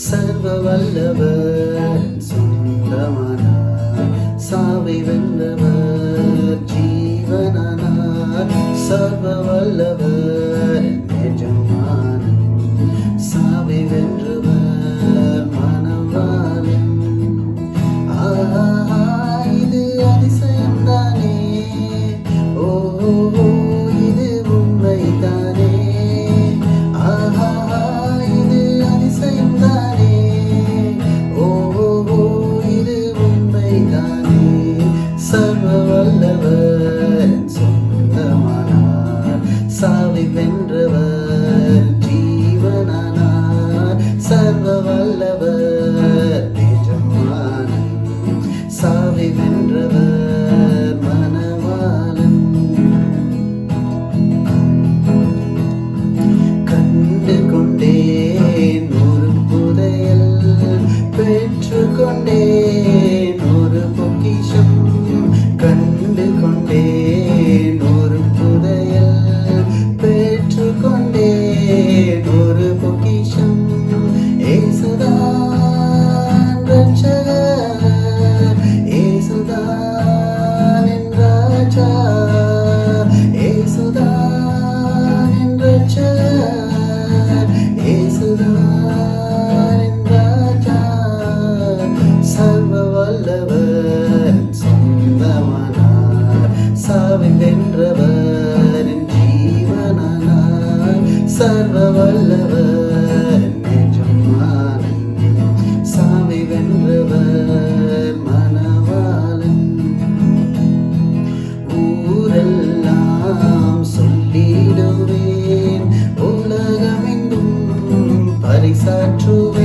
சர்வ வல்லவர் சொந்தமானார், சாவை வென்றவர் ஜீவனானார். சர்வ வல்லவர் எஜமானன், சாவை வென்றவர் மனவாளன். இது அதிசயம்தானே, ஓ இது உண்மைதானே. இது அதிசயம்தானே, ஓ இது உண்மைதானே. சர்வ வல்லவர் சொந்தமானார், சாவை வென்றவர் ஜீவனானார். சர்வ வல்லவர் எஜமானன், சாவை வென்றவர் மனவாளன். கண்டு கொண்டேன் ஒரு புதையல், பெற்று கொண்டேன் ஒரு பொக்கிஷம். கண்டு கொண்டேன் ஒரு புதையல், பெற்று கொண்டேன் ஒரு பொக்கிஷம். ஏசுதான் ரட்சகர், ஏசுதான் என் ராஜா, ஏசுதான் என் ரட்சகர், ஏசுதான் என் ராஜா. சர்வ வல்லவர் சொந்தமானார், சாவை வென்றவர் என் ஜீவனானார். சர்வ வல்லவர் எஜமானன், சாவை வென்றவர் மனவாளன். ஊரெல்லாம் சொல்லிடுவேன், உலகமெங்கும் பறைசாற்றுவேன்.